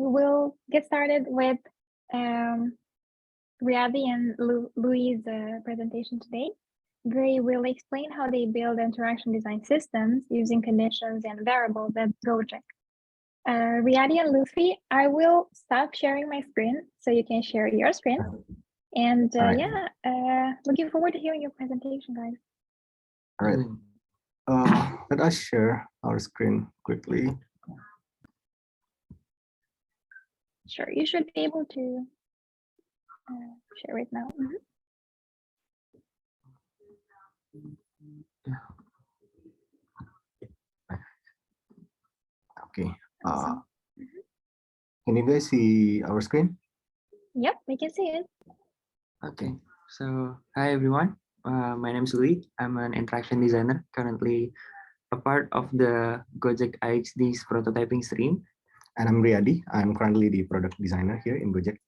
we will get started with Riyadhi and Louis' presentation today. They will explain how they build interaction design systems using conditions and variables at Gojek. Riyadhi and Luffy, I will stop sharing my screen so you can share your screen. And looking forward to hearing your presentation, guys. All right. Let us share our screen quickly. Sure, you should be able to share it now. Okay. Can you guys see our screen? Yep, we can see it. Okay. So, hi everyone. My name is Louis. I'm an interaction designer, currently a part of the Gojek IHD's prototyping stream. And I'm Riyadhi. I'm currently the product designer here in Gojek.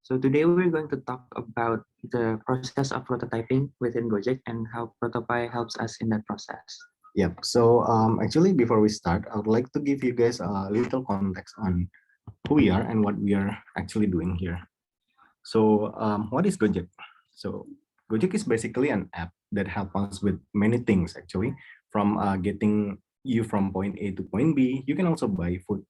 So today we're going to talk about the process of prototyping within Gojek and how ProtoPie helps us in that process. Yep. So actually, before we start, I would like to give you guys a little context on who we are and what we are actually doing here. So what is Gojek? So Gojek is basically an app that helps us with many things actually, from getting you from point A to point B. You can also buy food.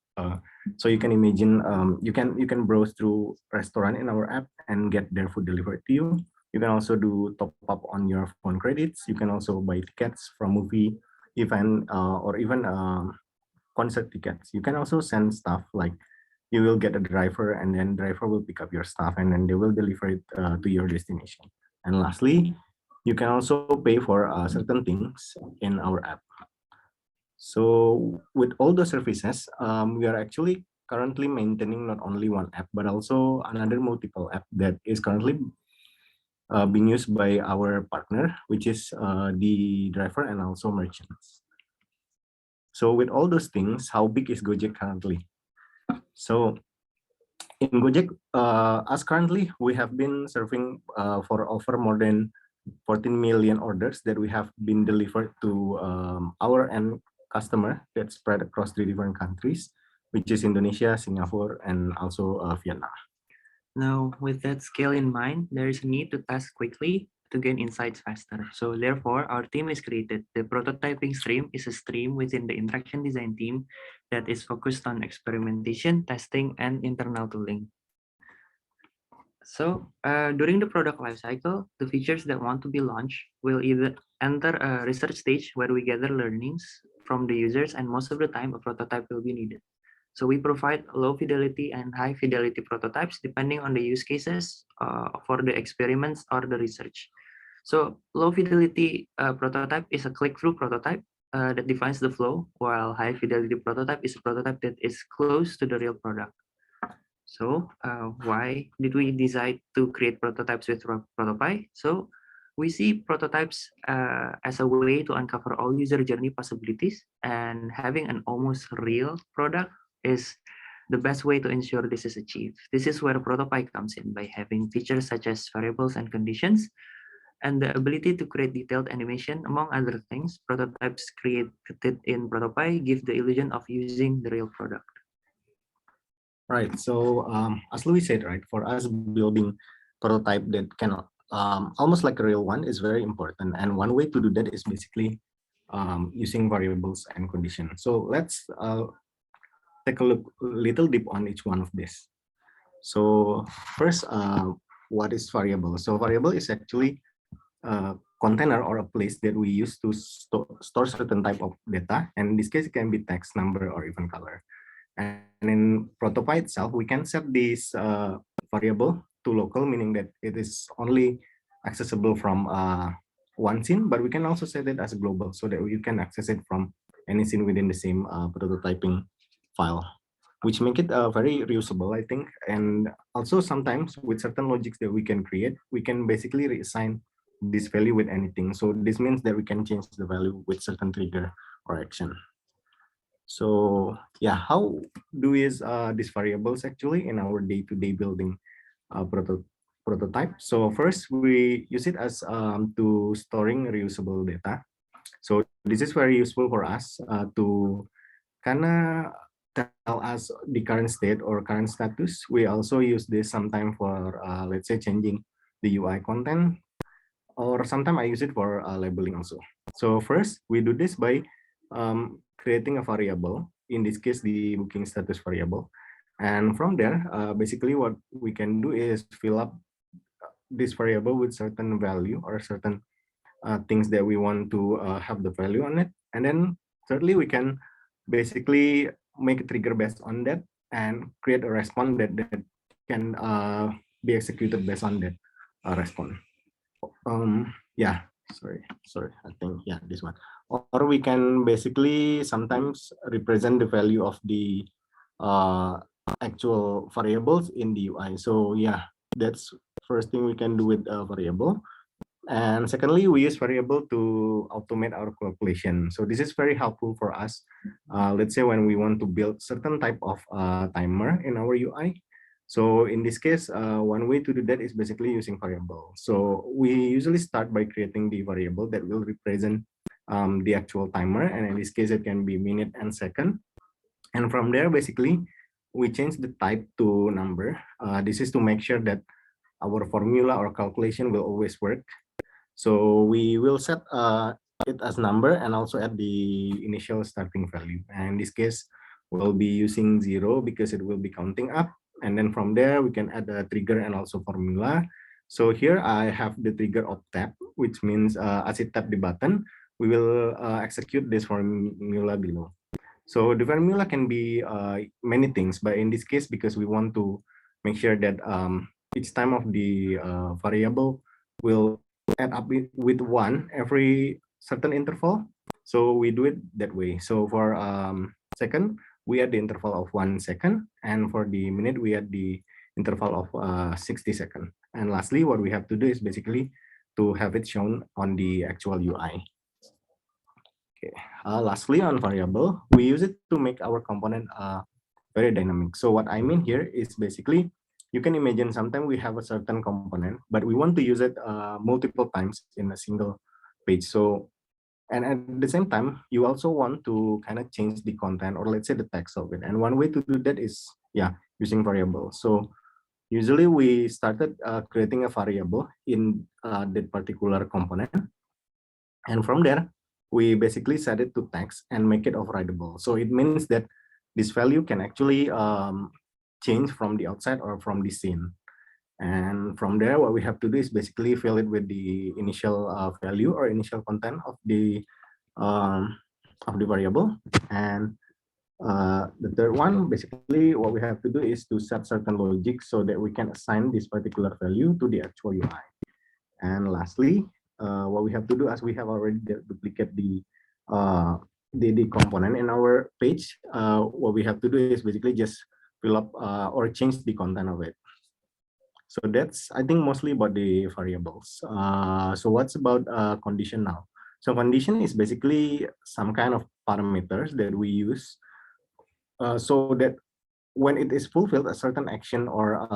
So you can imagine you can browse through restaurant in our app and get their food delivered to you. You can also do top up on your phone credits. You can also buy tickets from movie, event, or even concert tickets. You can also send stuff like you will get a driver, and then driver will pick up your stuff, and then they will deliver it to your destination. And lastly, you can also pay for certain things in our app. So with all the services, we are actually currently maintaining not only one app, but also another multiple app that is currently being used by our partner, which is the driver and also merchants. So with all those things, how big is Gojek currently? So in Gojek, as currently, we have been serving for over more than 14 million orders that we have been delivered to our end customer that spread across 3 different countries, which is Indonesia, Singapore, and also Vietnam. Now, with that scale in mind, there is a need to test quickly to gain insights faster. So therefore, our team is created. The prototyping stream is a stream within the interaction design team that is focused on experimentation, testing, and internal tooling. So during the product lifecycle, the features that want to be launched will either enter a research stage where we gather learnings from the users, and most of the time a prototype will be needed. So we provide low fidelity and high fidelity prototypes depending on the use cases for the experiments or the research. So low fidelity prototype is a click-through prototype that defines the flow, while high fidelity prototype is a prototype that is close to the real product. So why did we decide to create prototypes with ProtoPie? So we see prototypes as a way to uncover all user journey possibilities, and having an almost real product is the best way to ensure this is achieved. This is where ProtoPie comes in by having features such as variables and conditions, and the ability to create detailed animation, among other things. Prototypes created in ProtoPie give the illusion of using the real product. Right. So as Louis said, right, for us building prototype that can almost like a real one is very important. And one way to do that is basically using variables and conditions. So let's take a little deep on each one of this. So first, what is variable? So variable is actually a container or a place that we use to store certain type of data. And in this case, it can be text, number, or even color. And in ProtoPie itself, we can set this variable to local, meaning that it is only accessible from one scene, but we can also set it as global so that you can access it from any scene within the same prototyping file, which make it very reusable, I think. And also sometimes with certain logics that we can create, we can basically reassign this value with anything. So this means that we can change the value with certain trigger or action. So yeah, how do we use these variables actually in our day-to-day building prototype? So first we use it as to storing reusable data. So this is very useful for us to kind of tell us the current state or current status. We also use this sometime for, let's say, changing the UI content, or sometimes I use it for labeling also. So first, we do this by creating a variable, in this case, the booking status variable. And from there, basically what we can do is fill up this variable with certain value or certain things that we want to have the value on it. And then thirdly, we can basically make a trigger based on that and create a response that can be executed based on that response. Yeah, sorry, I think, yeah, this one. Or we can basically sometimes represent the value of the uh, actual variables in the UI. So yeah, that's first thing we can do with a variable. And secondly, we use variable to automate our calculation. So this is very helpful for us. Let's say when we want to build certain type of timer in our UI. So in this case, one way to do that is basically using variable. So we usually start by creating the variable that will represent the actual timer. And in this case, it can be minute and second. And from there, basically, we change the type to number. This is to make sure that our formula or calculation will always work. So we will set it as number and also at the initial starting value. And in this case, we'll be using 0 because it will be counting up. And then from there, we can add a trigger and also formula. So here I have the trigger of tap, which means as it tap the button, we will execute this formula below. So the formula can be many things, but in this case, because we want to make sure that each time of the variable will add up with 1 every certain interval. So we do it that way. So for second, we add the interval of 1 second, and for the minute, we add the interval of 60 seconds. And lastly, what we have to do is basically to have it shown on the actual UI. Okay. Lastly, on variable, we use it to make our component very dynamic. So what I mean here is basically, you can imagine sometimes we have a certain component, but we want to use it multiple times in a single page. So, and at the same time, you also want to kind of change the content or let's say the text of it. And one way to do that is, yeah, using variable. So usually we started creating a variable in that particular component. And from there, we basically set it to text and make it overridable. So it means that this value can actually change from the outside or from the scene. And from there, what we have to do is basically fill it with the initial value or initial content of the variable. And the third one, basically, what we have to do is to set certain logic so that we can assign this particular value to the actual UI. And lastly, what we have to do, as we have already duplicate the component in our page, what we have to do is basically just fill up or change the content of it. So that's, I think, mostly about the variables. So what's about condition now? So condition is basically some kind of parameters that we use so that when it is fulfilled, a certain action or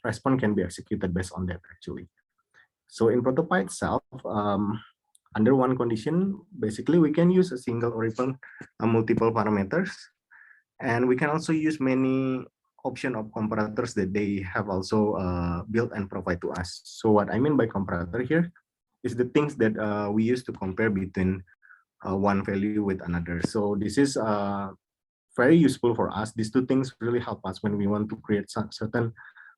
response can be executed based on that actually. So in ProtoPie itself, under one condition, basically we can use a single or even multiple parameters. And we can also use many option of comparators that they have also built and provide to us. So what I mean by comparator here is the things that we use to compare between one value with another. So this is very useful for us. These two things really help us when we want to create certain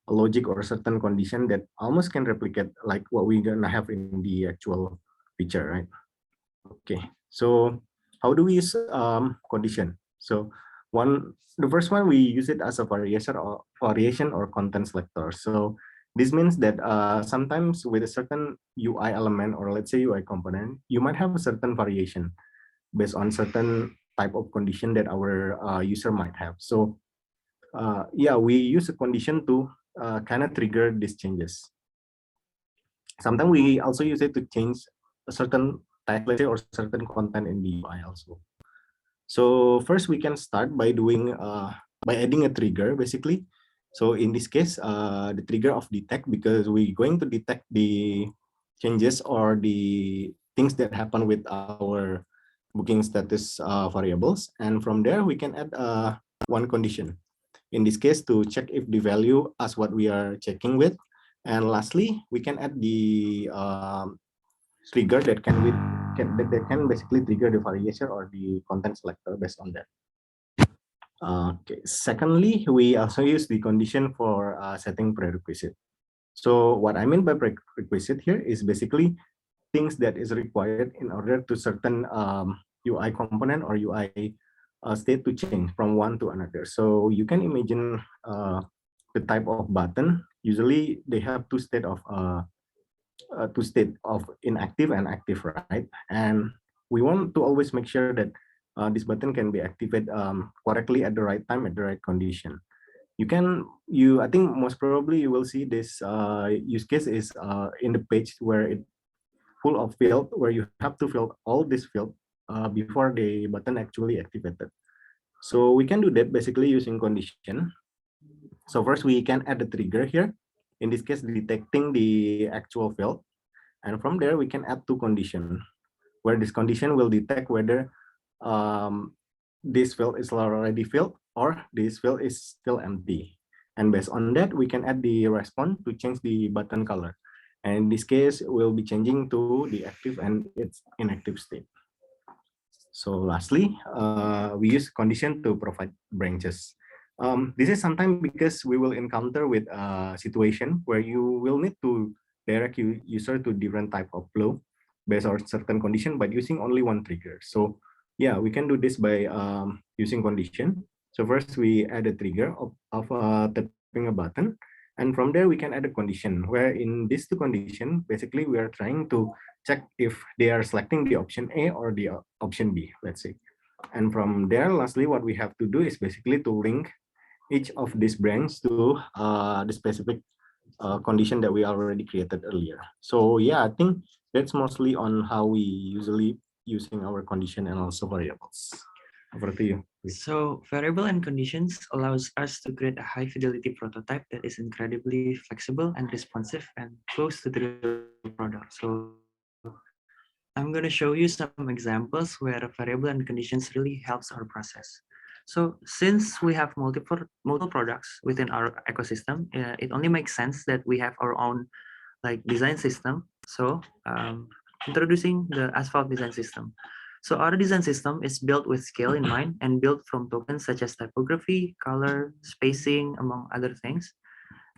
logic or certain condition that almost can replicate like what we're gonna have in the actual feature, right? Okay, so how do we use condition? So the first one, we use it as a variation or content selector. So this means that sometimes with a certain UI element or let's say UI component, you might have a certain variation based on certain type of condition that our user might have. So yeah, we use a condition to kind of trigger these changes. Sometimes we also use it to change a certain type, let's say, or certain content in the UI also. So first we can start by doing by adding a trigger basically. So in this case, the trigger of detect, because we're going to detect the changes or the things that happen with our booking status variables, and from there we can add one condition. In this case, to check if the value as what we are checking with. And lastly, we can add the trigger that can basically trigger the variation or the content selector based on that. Okay. Secondly, we also use the condition for setting prerequisite. So what I mean by prerequisite here is basically things that is required in order to certain UI component or UI state to change from one to another. So you can imagine the type of button. Usually they have two state of inactive and active, right? And we want to always make sure that this button can be activated correctly at the right time at the right condition. I think most probably you will see this use case is in the page where it full of field where you have to fill all this field before the button actually activated. So we can do that basically using condition. So first we can add the trigger here. In this case, detecting the actual field. And from there, we can add two conditions where this condition will detect whether this field is already filled or this field is still empty. And based on that, we can add the response to change the button color. And in this case, we'll be changing to the active and its inactive state. So lastly, we use condition to provide branches. This is sometimes because we will encounter with a situation where you will need to direct user to different type of flow based on certain condition by using only one trigger. So yeah, we can do this by using condition. So first we add a trigger of tapping a button. And from there, we can add a condition where in these two conditions, basically we are trying to check if they are selecting the option A or the option B, let's say. And from there, lastly, what we have to do is basically to link each of these branch to the specific condition that we already created earlier. So yeah, I think that's mostly on how we usually using our condition and also variables. Over to you. Please. So variable and conditions allows us to create a high fidelity prototype that is incredibly flexible and responsive and close to the real product. So I'm going to show you some examples where variable and conditions really helps our process. So since we have multiple products within our ecosystem, it only makes sense that we have our own like design system. So introducing the asphalt design system. So our design system is built with scale in mind and built from tokens such as typography, color, spacing, among other things.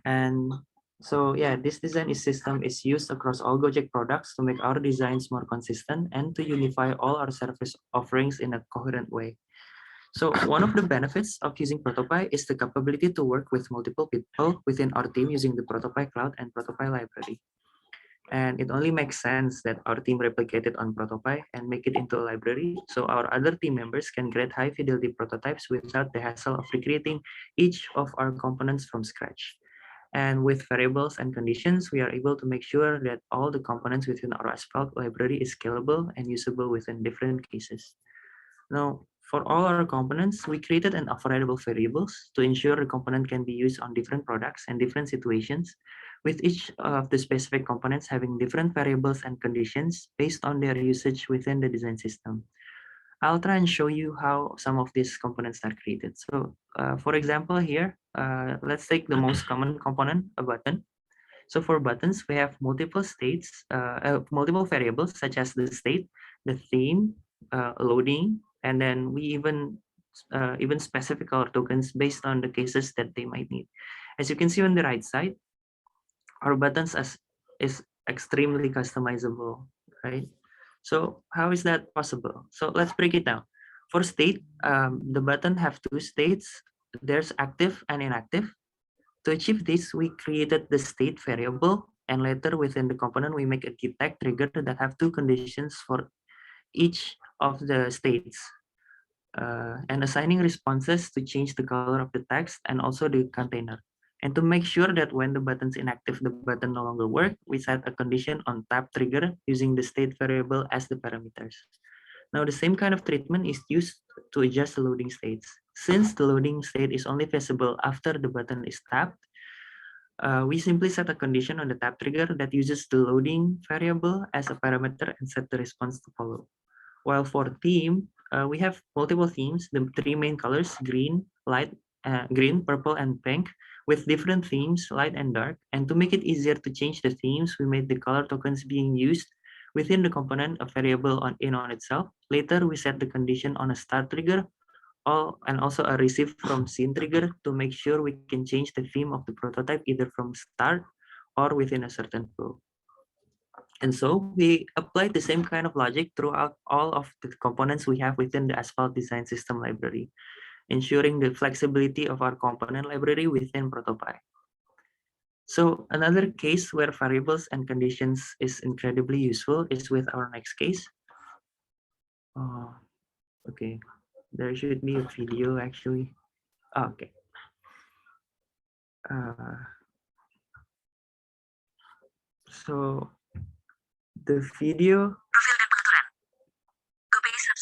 And so yeah, this design system is used across all Gojek products to make our designs more consistent and to unify all our service offerings in a coherent way. So one of the benefits of using ProtoPie is the capability to work with multiple people within our team using the ProtoPie cloud and ProtoPie library. And it only makes sense that our team replicate it on ProtoPie and make it into a library so our other team members can create high fidelity prototypes without the hassle of recreating each of our components from scratch. And with variables and conditions, we are able to make sure that all the components within our Asphalt library is scalable and usable within different cases. Now, for all our components, we created an affordable variables to ensure the component can be used on different products and different situations, with each of the specific components having different variables and conditions based on their usage within the design system. I'll try and show you how some of these components are created. So for example here, let's take the most common component, a button. So for buttons, we have multiple states, multiple variables such as the state, the theme, loading, and then we even specific our tokens based on the cases that they might need. As you can see on the right side, our buttons is extremely customizable, right? So how is that possible? So let's break it down. For state, the button have two states. There's active and inactive. To achieve this, we created the state variable, and later within the component, we make a detect trigger that have two conditions for each of the states, and assigning responses to change the color of the text and also the container. And to make sure that when the button's inactive, the button no longer works, we set a condition on tap trigger using the state variable as the parameters. Now, the same kind of treatment is used to adjust the loading states. Since the loading state is only visible after the button is tapped, we simply set a condition on the tap trigger that uses the loading variable as a parameter and set the response to follow. While for theme, we have multiple themes, the three main colors, green, light, green, purple, and pink with different themes, light and dark. And to make it easier to change the themes, we made the color tokens being used within the component a variable on itself. Later, we set the condition on a start trigger and also a receive from scene trigger to make sure we can change the theme of the prototype either from start or within a certain flow. And so we applied the same kind of logic throughout all of the components we have within the Asphalt design system library, ensuring the flexibility of our component library within ProtoPie. So another case where variables and conditions is incredibly useful is with our next case. Okay, there should be a video actually. Okay. So the video.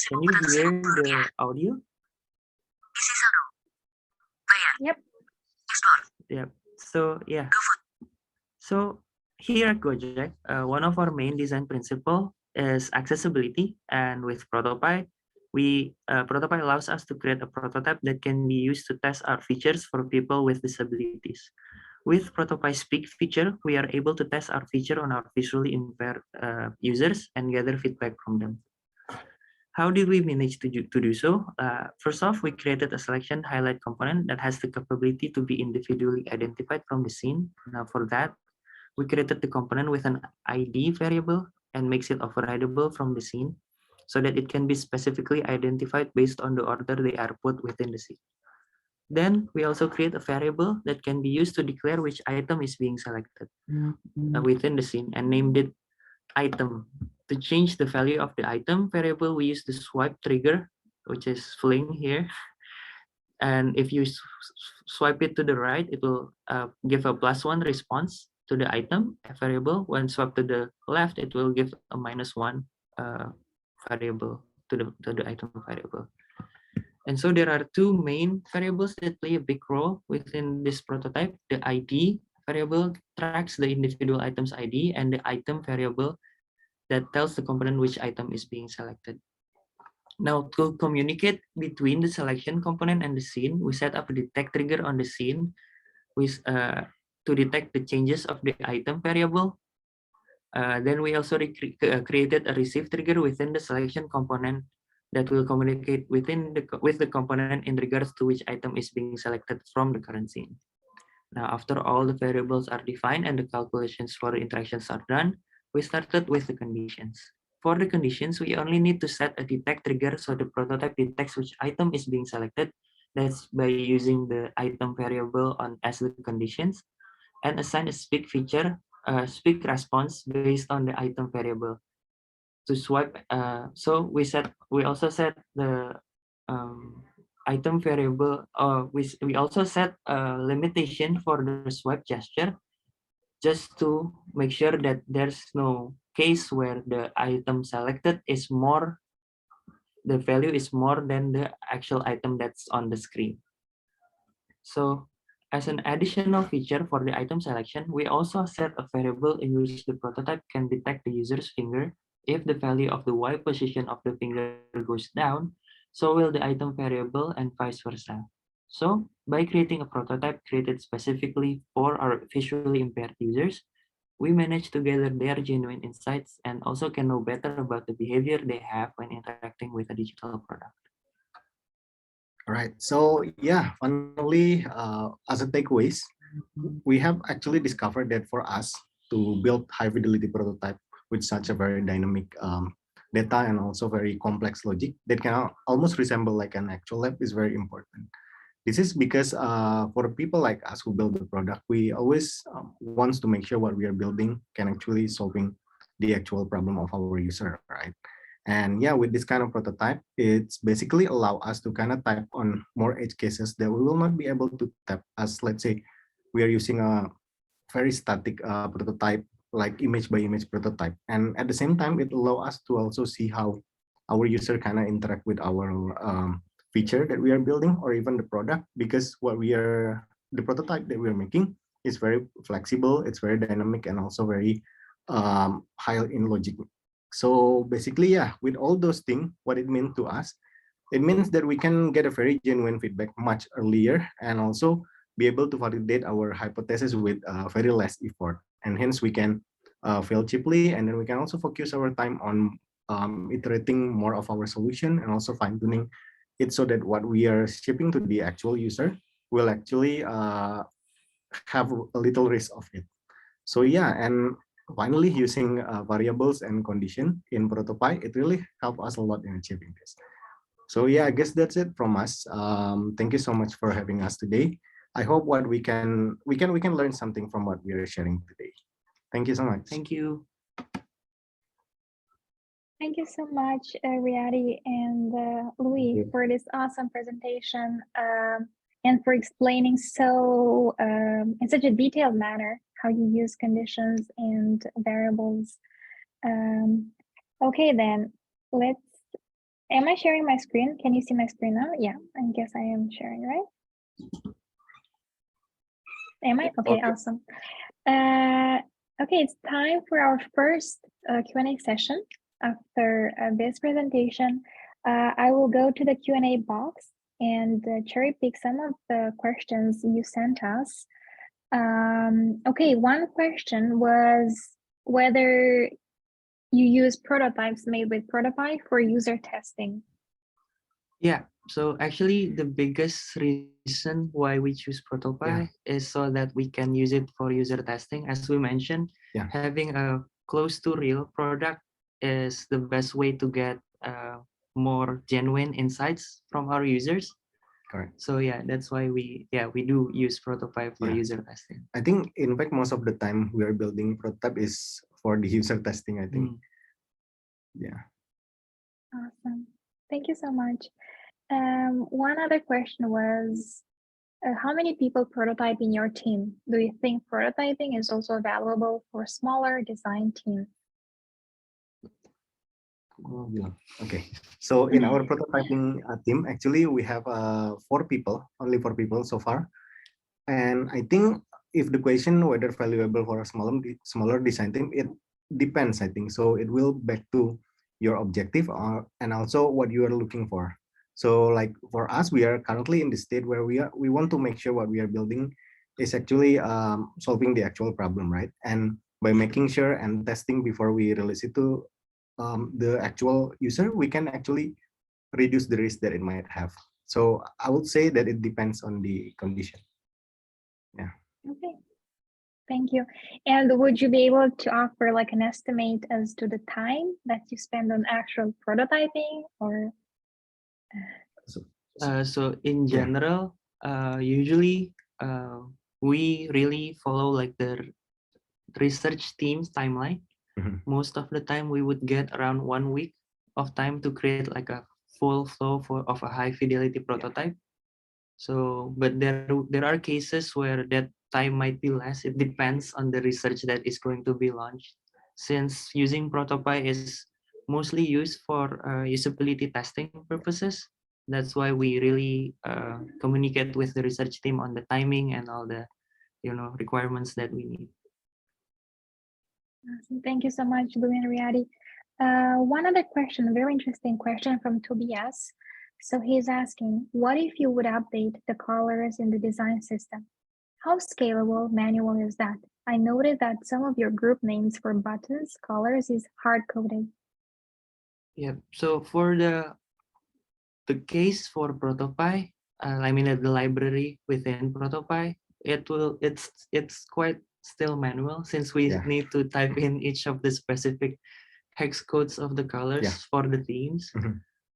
Can you hear the audio? Yep. Yep. So yeah. So here at Gojek, one of our main design principle is accessibility, and with ProtoPie, ProtoPie allows us to create a prototype that can be used to test our features for people with disabilities. With ProtoPie Speak feature, we are able to test our feature on our visually impaired users and gather feedback from them. How did we manage to do so? First off, we created a selection highlight component that has the capability to be individually identified from the scene. Now for that, we created the component with an ID variable and makes it overridable from the scene so that it can be specifically identified based on the order they are put within the scene. Then we also create a variable that can be used to declare which item is being selected within the scene and named it item. To change the value of the item variable, we use the swipe trigger, which is fling here. And if you swipe it to the right, it will give a +1 response to the item variable. When swipe to the left, it will give a -1 variable to the item variable. And so there are two main variables that play a big role within this prototype. The ID variable tracks the individual item's ID, and the item variable that tells the component which item is being selected. Now, to communicate between the selection component and the scene, we set up a detect trigger on the scene to detect the changes of the item variable. Then we also created a receive trigger within the selection component that will communicate with the component in regards to which item is being selected from the current scene. Now, after all the variables are defined and the calculations for the interactions are done, we started with the conditions. For the conditions, we only need to set a detect trigger so the prototype detects which item is being selected. That's by using the item variable as the conditions, and assign a speak feature, speak response based on the item variable. To swipe, so we also set the item variable. We also set a limitation for the swipe gesture, just to make sure that there's no case where the item selected is more, the value is more than the actual item that's on the screen. So as an additional feature for the item selection, we also set a variable in which the prototype can detect the user's finger. If the value of the Y position of the finger goes down, so will the item variable and vice versa. So by creating a prototype created specifically for our visually impaired users, we manage to gather their genuine insights and also can know better about the behavior they have when interacting with a digital product. All right. So yeah, finally, as a takeaways, we have actually discovered that for us to build high fidelity prototype with such a very dynamic data and also very complex logic that can almost resemble like an actual lab is very important. This is because for people like us who build the product, we always wants to make sure what we are building can actually solving the actual problem of our user, right? And yeah, with this kind of prototype, it's basically allow us to kind of type on more edge cases that we will not be able to tap as, let's say, we are using a very static prototype, like image by image prototype. And at the same time, it allow us to also see how our user kind of interact with our feature that we are building or even the product, because the prototype that we are making is very flexible, it's very dynamic, and also very high in logic. So basically, yeah, with all those things, what it means to us, It means that we can get a very genuine feedback much earlier and also be able to validate our hypothesis with very less effort. And hence we can fail cheaply, and then we can also focus our time on iterating more of our solution and also fine tuning it so that what we are shipping to the actual user will actually have a little risk of it. So yeah, and finally using variables and condition in ProtoPie, it really helped us a lot in achieving this. So yeah, I guess that's it from us. Thank you so much for having us today. I hope what we can learn something from what we are sharing today. Thank you so much. Thank you. Thank you so much, Riyadhi and Louis, for this awesome presentation and for explaining so in such a detailed manner how you use conditions and variables. Okay, then let's. Am I sharing my screen? Can you see my screen now? Yeah, I guess I am sharing, right? Am I? Okay, awesome. Okay, it's time for our first Q&A session. After this presentation, I will go to the Q&A box and cherry pick some of the questions you sent us. Okay, one question was whether you use prototypes made with ProtoPie for user testing. Yeah, so actually the biggest reason why we choose ProtoPie is so that we can use it for user testing. As we mentioned, having a close to real product is the best way to get more genuine insights from our users. Correct. So yeah, that's why we do use ProtoPie for user testing. I think in fact most of the time we are building prototype is for the user testing, I think. Yeah. Awesome. Thank you so much. One other question was, how many people prototype in your team? Do you think prototyping is also valuable for smaller design teams? Okay, so in our prototyping team, actually we have only 4 people so far. And I think if the question whether valuable for a smaller design team, it depends, I think. So it will back to your objective and also what you are looking for. So like for us, we are currently in the state where we want to make sure what we are building is actually solving the actual problem, right? And by making sure and testing before we release it to the actual user, we can actually reduce the risk that it might have. So I would say that it depends on the condition. Yeah. Okay. Thank you. And would you be able to offer like an estimate as to the time that you spend on actual prototyping or? So in general, usually we really follow like the research team's timeline. Most of the time we would get around 1 week of time to create like a full flow of a high fidelity prototype. So, but there are cases where that time might be less. It depends on the research that is going to be launched. Since using ProtoPie is mostly used for usability testing purposes, that's why we really communicate with the research team on the timing and all the requirements that we need. Awesome. Thank you so much, Louis and Riyadhi. One other question, a very interesting question from Tobias. So he's asking, what if you would update the colors in the design system? How scalable manual is that? I noted that some of your group names for buttons colors is hard-coded. Yeah, so for the case for ProtoPie, I mean the library within ProtoPie, it's quite still manual since we need to type in each of the specific hex codes of the colors for the themes.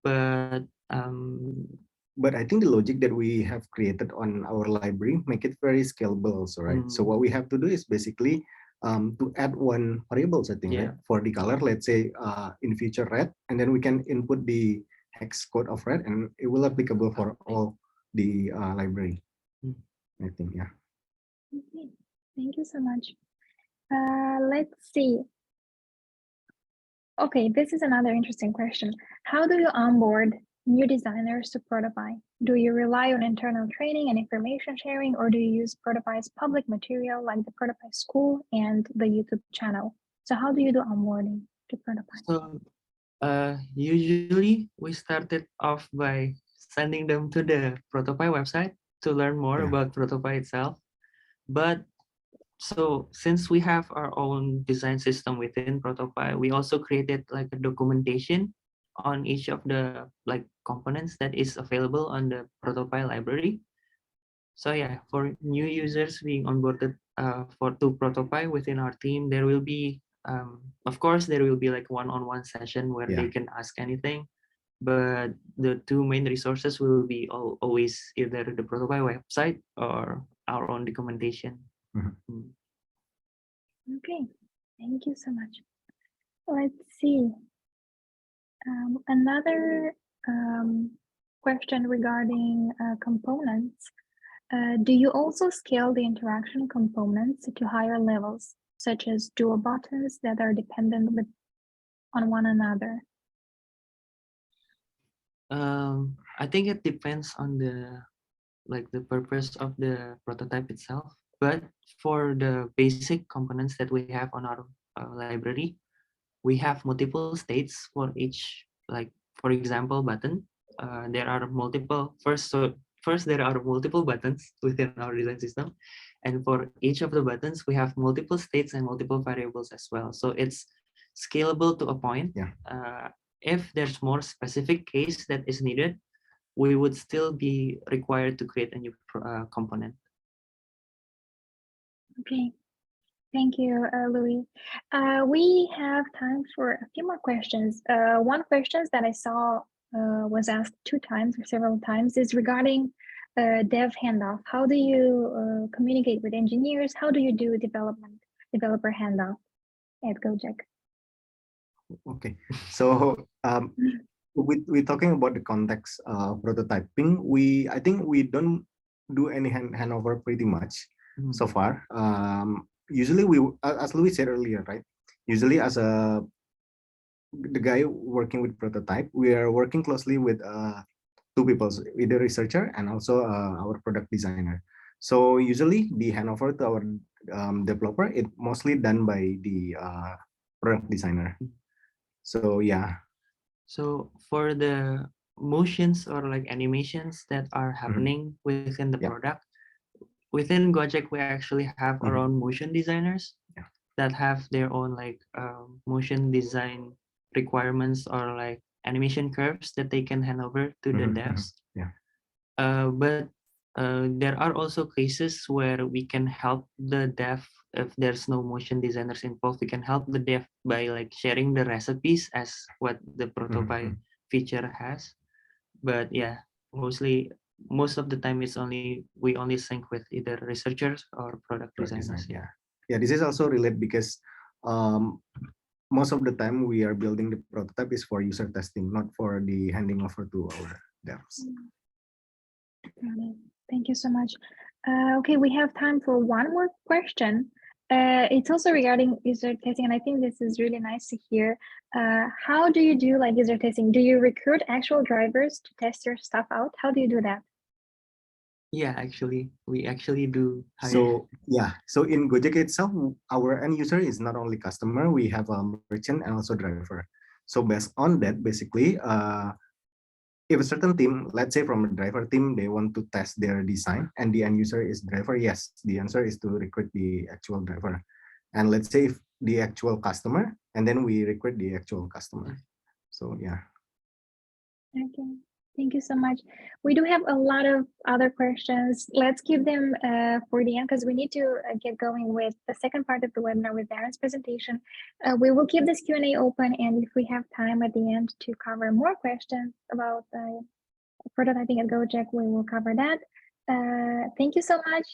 But I think the logic that we have created on our library make it very scalable also, right? So what we have to do is basically to add one variables, I think, right? For the color, let's say in future red, and then we can input the hex code of red and it will applicable for all the library. I think, yeah. Okay, thank you so much. Let's see. Okay, this is another interesting question. How do you onboard new designers to ProtoPie? Do you rely on internal training and information sharing, or do you use ProtoPie's public material like the ProtoPie school and the YouTube channel? So how do you do onboarding to ProtoPie? So Usually we started off by sending them to the ProtoPie website to learn more Yeah. about ProtoPie itself. But so since we have our own design system within ProtoPie, we also created like a documentation on each of the like components that is available on the ProtoPie library. So yeah, for new users being onboarded for to ProtoPie within our team, there will be of course there will be like one-on-one session where Yeah. they can ask anything, but the two main resources will be always either the ProtoPie website or our own documentation. Mhm. Mm. Okay, thank you so much. Let's see. Another question regarding components. Do you also scale the interaction components to higher levels, such as dual buttons that are dependent on one another? I think it depends on the purpose of the prototype itself. But for the basic components that we have on our library, we have multiple states for each. Like for example, button. There are multiple. First there are multiple buttons within our design system, and for each of the buttons we have multiple states and multiple variables as well. So it's scalable to a point. Yeah. If there's more specific case that is needed, we would still be required to create a new component. Okay, thank you, Louis. We have time for a few more questions. One question that I saw was asked 2 times or several times is regarding dev handoff. How do you communicate with engineers? How do you do developer handoff at Gojek? Okay. So we're talking about the context prototyping. I think we don't do any handover pretty much so far. Usually as Louis said earlier, right? Usually as the guy working with prototype, we are working closely with two people, with the researcher and also our product designer. So usually the handover to our developer, it mostly done by the product designer. So yeah. So for the motions or like animations that are happening within the product, within Gojek we actually have our own motion designers that have their own like motion design requirements or like animation curves that they can hand over to the devs. But there are also cases where we can help the dev if there's no motion designers involved. We can help the dev by like sharing the recipes as what the ProtoPie feature has. But yeah, most of the time we only sync with either researchers or product designers. Yeah, this is also related because most of the time we are building the prototype is for user testing, not for the handing over to our devs. Got it. Thank you so much. Okay, we have time for one more question. It's also regarding user testing, and I think this is really nice to hear. How do you do like user testing? Do you recruit actual drivers to test your stuff out? How do you do that? Yeah, actually, we actually do. So yeah, so in Gojek itself, our end user is not only customer, we have a merchant and also driver. So based on that, basically, if a certain team, let's say from a driver team, they want to test their design and the end user is driver, yes, the answer is to recruit the actual driver. And let's say if the actual customer, and then we recruit the actual customer. So yeah. Okay, thank you so much. We do have a lot of other questions. Let's keep them for the end because we need to get going with the second part of the webinar with Darren's presentation. We will keep this Q&A open, and if we have time at the end to cover more questions about prototyping at Gojek, we will cover that. Thank you so much,